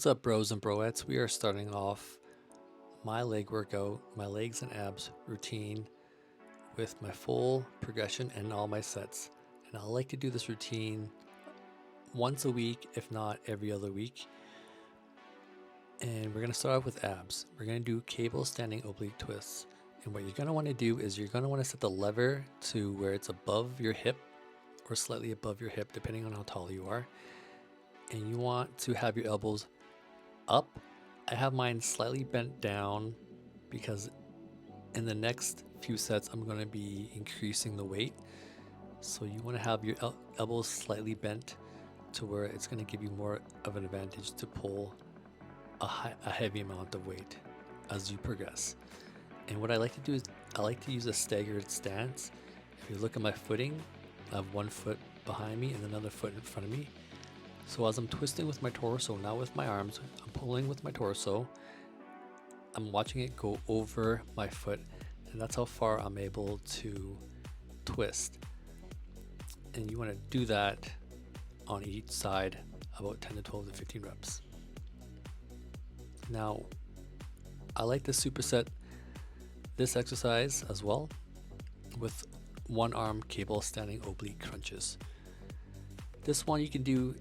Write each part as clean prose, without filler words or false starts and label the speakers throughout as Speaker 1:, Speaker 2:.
Speaker 1: What's up, bros and broettes? We are starting off my leg workout, my legs and abs routine with my full progression and all my sets. And I like to do this routine once a week, if not every other week. And we're going to start off with abs. We're going to do cable standing oblique twists. And what you're going to want to do is you're going to want to set the lever to where it's above your hip or slightly above your hip, depending on how tall you are. And you want to have your elbows up. I have mine slightly bent down because in the next few sets I'm going to be increasing the weight. So you want to have your elbows slightly bent to where it's going to give you more of an advantage to pull a heavy amount of weight as you progress. And what I like to do is I like to use a staggered stance. If you look at my footing, I have one foot behind me and another foot in front of me. So as I'm twisting with my torso, not with my arms, I'm pulling with my torso. I'm watching it go over my foot, and that's how far I'm able to twist. And you want to do that on each side, about 10 to 12 to 15 reps. Now, I like to superset this exercise as well with one arm cable standing oblique crunches. This one you can do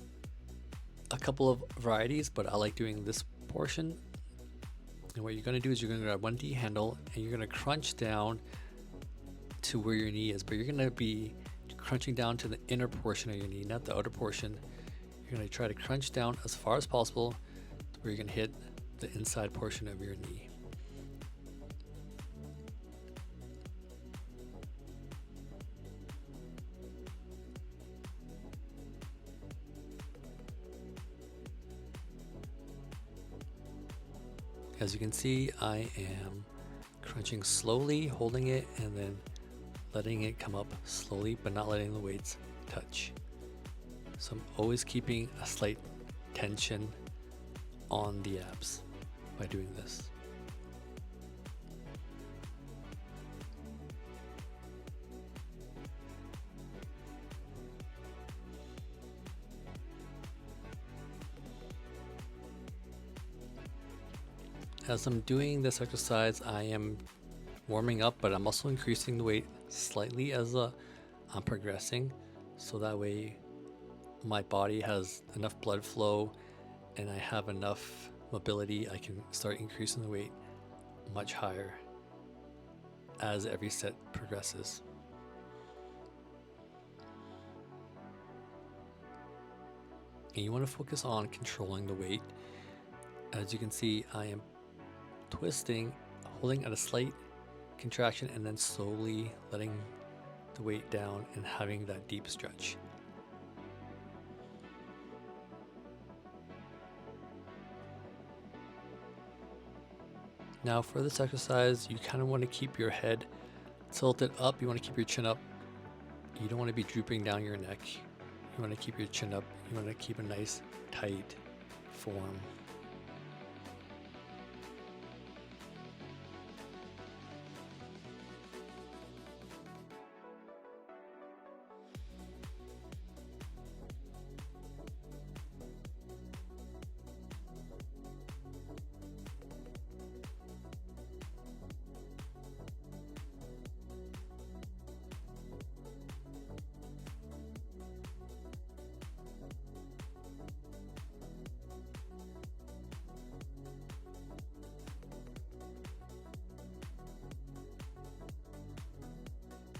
Speaker 1: a couple of varieties, but I like doing this portion. And what you're going to do is you're going to grab one D handle and you're going to crunch down to where your knee is, but you're going to be crunching down to the inner portion of your knee, not the outer portion. You're going to try to crunch down as far as possible to where you're going to hit the inside portion of your knee. As you can see, I am crunching slowly, holding it, and then letting it come up slowly, but not letting the weights touch. So I'm always keeping a slight tension on the abs by doing this. As I'm doing this exercise, I am warming up, but I'm also increasing the weight slightly as I'm progressing. So that way my body has enough blood flow and I have enough mobility. I can start increasing the weight much higher as every set progresses. And you want to focus on controlling the weight. As you can see, I am twisting, holding at a slight contraction, and then slowly letting the weight down and having that deep stretch. Now for this exercise, you kind of want to keep your head tilted up. You want to keep your chin up. You don't want to be drooping down your neck. You want to keep your chin up. You want to keep a nice tight form.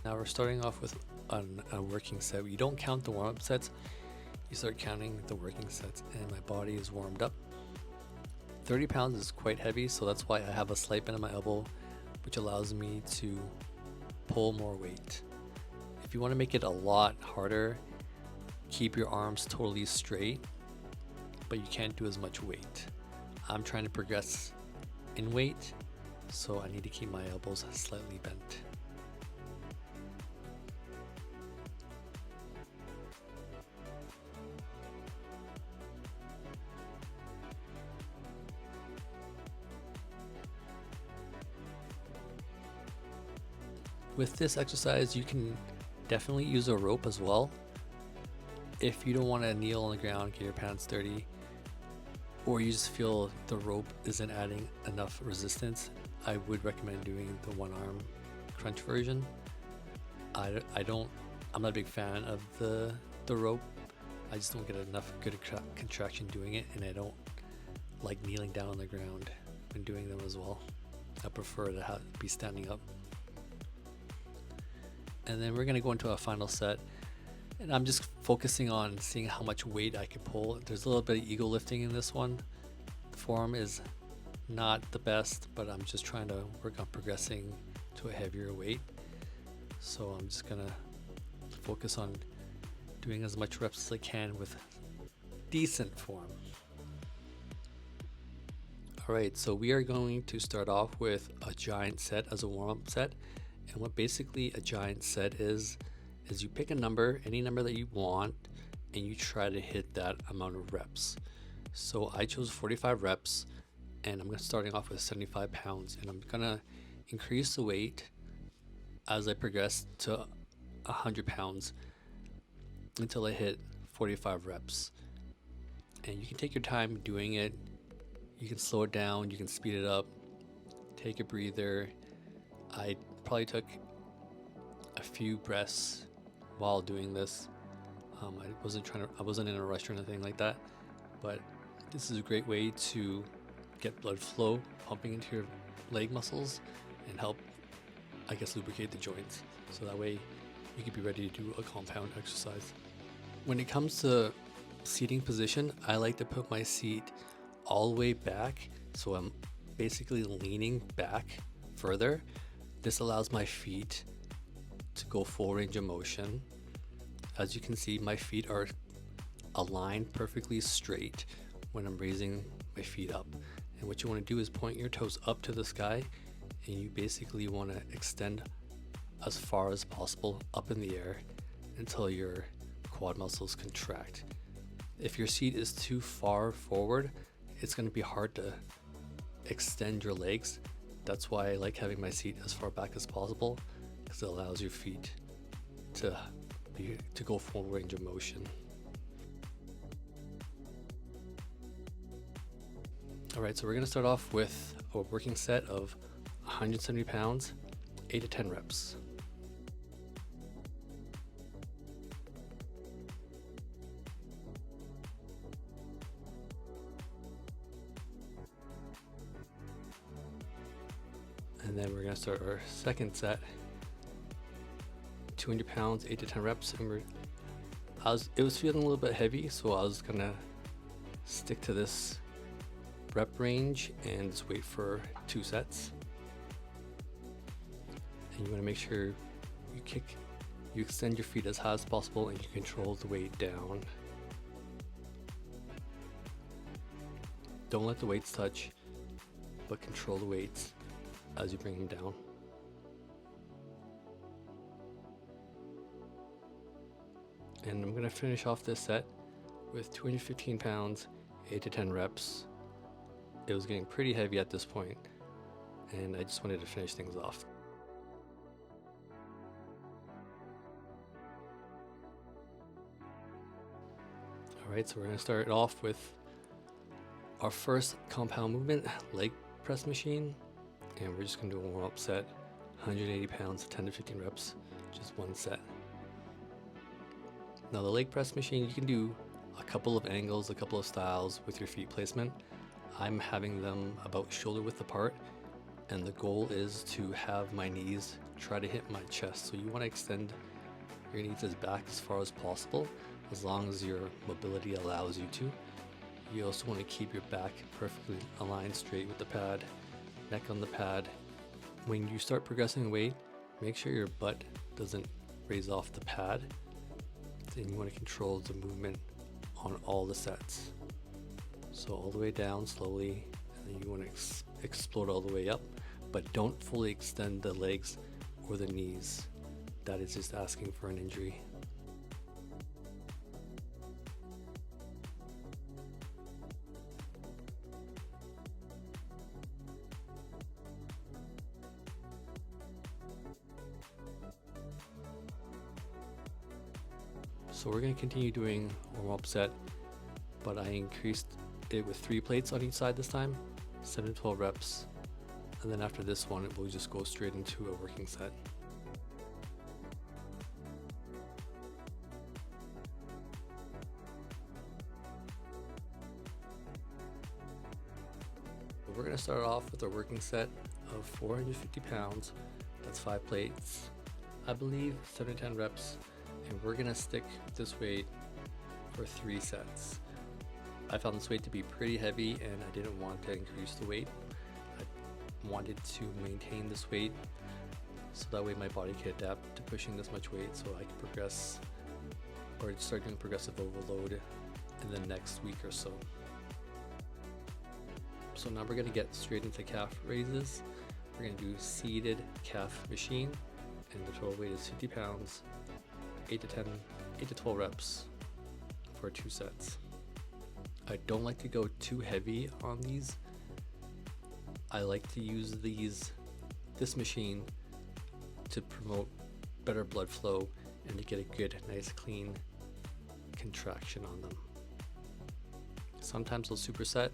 Speaker 1: Now we're starting off with a working set. You don't count the warm-up sets, you start counting the working sets, and my body is warmed up. 30 pounds is quite heavy, so that's why I have a slight bend in my elbow, which allows me to pull more weight. If you want to make it a lot harder, keep your arms totally straight, but you can't do as much weight. I'm trying to progress in weight, so I need to keep my elbows slightly bent. With this exercise, you can definitely use a rope as well. If you don't want to kneel on the ground, get your pants dirty, or you just feel the rope isn't adding enough resistance, I would recommend doing the one arm crunch version. I'm not a big fan of the rope. I just don't get enough good contraction doing it, and I don't like kneeling down on the ground when doing them as well. I prefer to be standing up. And then we're gonna go into a final set, and I'm just focusing on seeing how much weight I can pull. There's a little bit of ego lifting in this one. The form is not the best, but I'm just trying to work on progressing to a heavier weight. So I'm just gonna focus on doing as much reps as I can with decent form. Alright, so we are going to start off with a giant set as a warm-up set. And what basically a giant set is you pick a number, any number that you want, and you try to hit that amount of reps. So I chose 45 reps, and I'm starting off with 75 pounds, and I'm gonna increase the weight as I progress to 100 pounds until I hit 45 reps. And you can take your time doing it. You can slow it down, you can speed it up, take a breather. I probably took a few breaths while doing this. I wasn't in a rush or anything like that, but this is a great way to get blood flow pumping into your leg muscles and help, I guess, lubricate the joints. So that way you can be ready to do a compound exercise. When it comes to seating position, I like to put my seat all the way back, so I'm basically leaning back further. This allows my feet to go full range of motion. As you can see, my feet are aligned perfectly straight when I'm raising my feet up. And what you want to do is point your toes up to the sky, and you basically want to extend as far as possible up in the air until your quad muscles contract. If your seat is too far forward, it's going to be hard to extend your legs. That's why I like having my seat as far back as possible, because it allows your feet to go full range of motion. Alright, so we're going to start off with a working set of 170 pounds, 8 to 10 reps. And then we're going to start our second set, 200 pounds, 8 to 10 reps. And it was feeling a little bit heavy, so I was going to stick to this rep range and just wait for 2 sets. And you want to make sure you extend your feet as high as possible, and you control the weight down. Don't let the weights touch, but control the weights as you bring them down. And I'm going to finish off this set with 215 pounds, 8 to 10 reps. It was getting pretty heavy at this point, and I just wanted to finish things off. Alright, so we're going to start off with our first compound movement, leg press machine. And we're just going to do a warm-up set, 180 pounds, 10 to 15 reps, just one set. Now the leg press machine, you can do a couple of angles, a couple of styles with your feet placement. I'm having them about shoulder width apart, and the goal is to have my knees try to hit my chest. So you want to extend your knees as back as far as possible, as long as your mobility allows you to. You also want to keep your back perfectly aligned straight with the pad, neck on the pad. When you start progressing weight, make sure your butt doesn't raise off the pad. Then you want to control the movement on all the sets. So all the way down slowly, and then you want to explode all the way up, but don't fully extend the legs or the knees. That is just asking for an injury. So we're going to continue doing a warm-up set, but I increased it with 3 plates on each side this time, 7 to 12 reps. And then after this one, it will just go straight into a working set. We're going to start off with our working set of 450 pounds. That's 5 plates, I believe 7 to 10 reps. And we're going to stick with this weight for 3 sets. I found this weight to be pretty heavy and I didn't want to increase the weight. I wanted to maintain this weight so that way my body could adapt to pushing this much weight, so I could progress or start doing progressive overload in the next week or so. So now we're going to get straight into calf raises. We're going to do seated calf machine, and the total weight is 50 pounds, 8 to 12 reps for 2 sets. I don't like to go too heavy on these. I like to use this machine to promote better blood flow and to get a good, nice, clean contraction on them. Sometimes I'll superset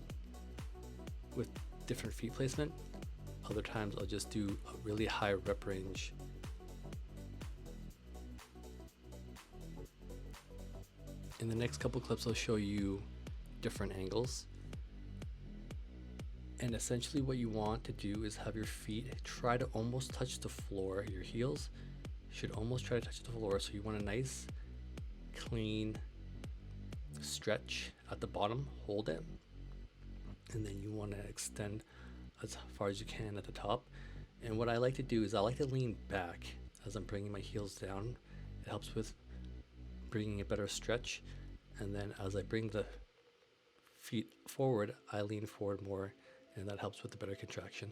Speaker 1: with different feet placement. Other times I'll just do a really high rep range. In the next couple clips, I'll show you different angles. And essentially what you want to do is have your feet try to almost touch the floor. Your heels should almost try to touch the floor. So you want a nice, clean stretch at the bottom, hold it. And then you want to extend as far as you can at the top. And what I like to do is I like to lean back as I'm bringing my heels down. It helps with bringing a better stretch. And then as I bring the feet forward, I lean forward more, and that helps with the better contraction.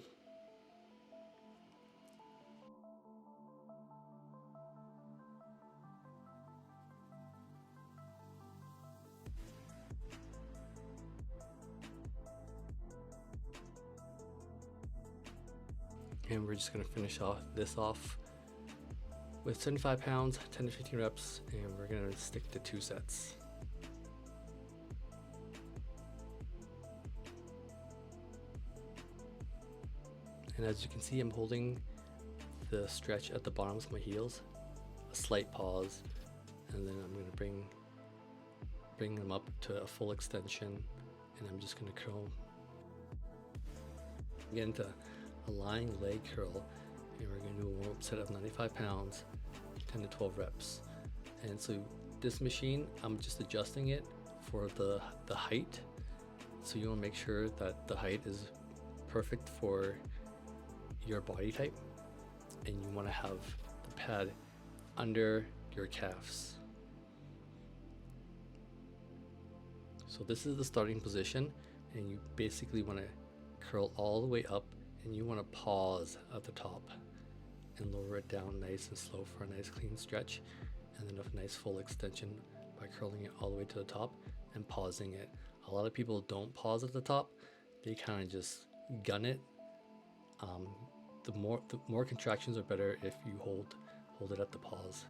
Speaker 1: And we're just going to finish this off with 75 pounds, 10 to 15 reps, and we're going to stick to 2 sets. And as you can see, I'm holding the stretch at the bottoms of my heels, a slight pause, and then I'm going to bring them up to a full extension, and I'm just going to curl. Get into a lying leg curl, and we're going to do a warm-up set of 95 pounds, 10 to 12 reps. And so this machine, I'm just adjusting it for the height. So you want to make sure that the height is perfect for your body type, and you want to have the pad under your calves. So this is the starting position, and you basically want to curl all the way up, and you want to pause at the top and lower it down nice and slow for a nice clean stretch, and then a nice full extension by curling it all the way to the top and pausing it. A lot of people don't pause at the top, they kind of just gun it. The more contractions are better if you hold it at the pause.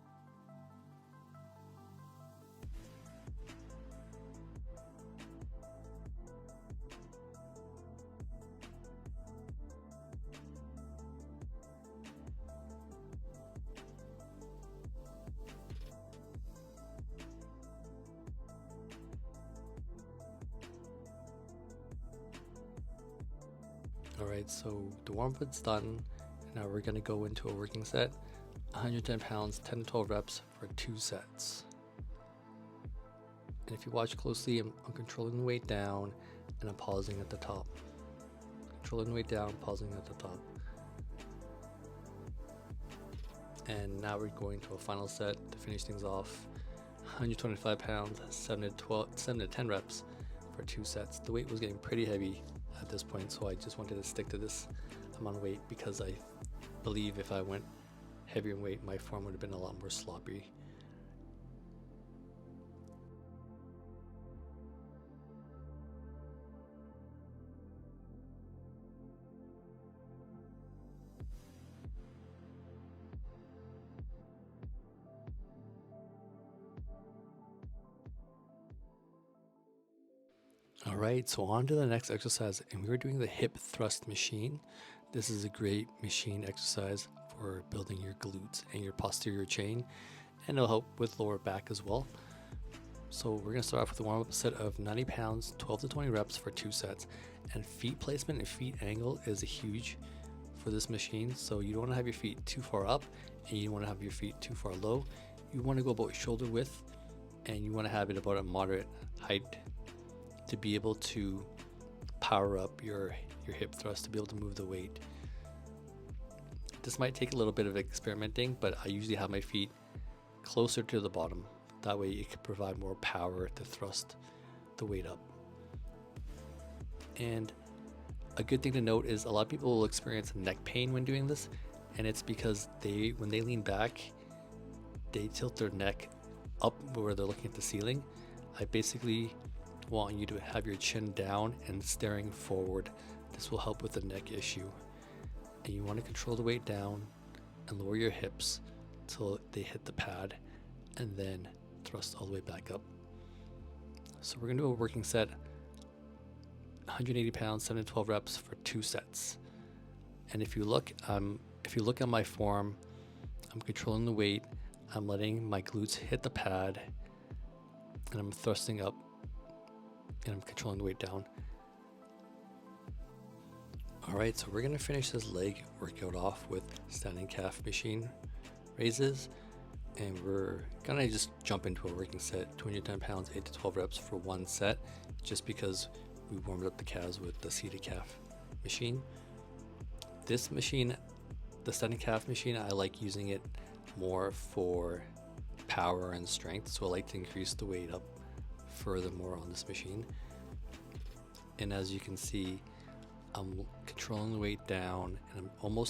Speaker 1: Alright, so the warm-up's done. Now we're going to go into a working set, 110 pounds, 10 to 12 reps for 2 sets. And if you watch closely, I'm controlling the weight down and I'm pausing at the top. Controlling the weight down, pausing at the top. And now we're going to a final set to finish things off. 125 pounds, 7 to 10 reps for 2 sets. The weight was getting pretty heavy at this point, so I just wanted to stick to this amount of weight because I believe if I went heavier in weight, my form would have been a lot more sloppy. All right, so on to the next exercise, and we're doing the hip thrust machine. This is a great machine exercise for building your glutes and your posterior chain, and it'll help with lower back as well. So we're gonna start off with a warm-up set of 90 pounds, 12 to 20 reps for 2 sets. And feet placement and feet angle is a huge for this machine. So you don't wanna have your feet too far up and you don't wanna have your feet too far low. You wanna go about shoulder width and you wanna have it about a moderate height to be able to power up your hip thrust, to be able to move the weight. This might take a little bit of experimenting, but I usually have my feet closer to the bottom. That way it can provide more power to thrust the weight up. And a good thing to note is a lot of people will experience neck pain when doing this, and it's because when they lean back, they tilt their neck up where they're looking at the ceiling. I basically want you to have your chin down and staring forward. This will help with the neck issue. And you want to control the weight down and lower your hips till they hit the pad, and then thrust all the way back up. So we're gonna do a working set, 180 pounds, 7 to 12 reps for 2 sets. And if you look at my form, I'm controlling the weight, I'm letting my glutes hit the pad, and I'm thrusting up, and I'm controlling the weight down. All right, so we're gonna finish this leg workout off with standing calf machine raises. And we're gonna just jump into a working set, 210 pounds, 8 to 12 reps for 1 set, just because we warmed up the calves with the seated calf machine. This machine, the standing calf machine, I like using it more for power and strength, so I like to increase the weight up furthermore on this machine. And as you can see, I'm controlling the weight down, and I'm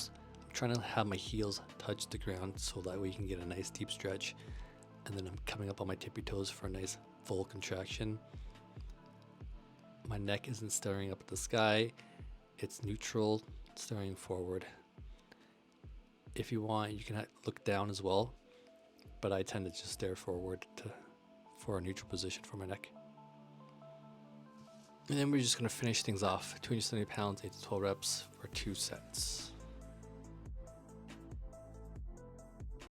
Speaker 1: trying to have my heels touch the ground so that way you can get a nice deep stretch. And then I'm coming up on my tippy toes for a nice full contraction. My neck isn't staring up at the sky, it's neutral, staring forward. If you want, you can look down as well, but I tend to just stare forward for a neutral position for my neck. And then we're just gonna finish things off, 270 pounds, 8 to 12 reps for 2 sets.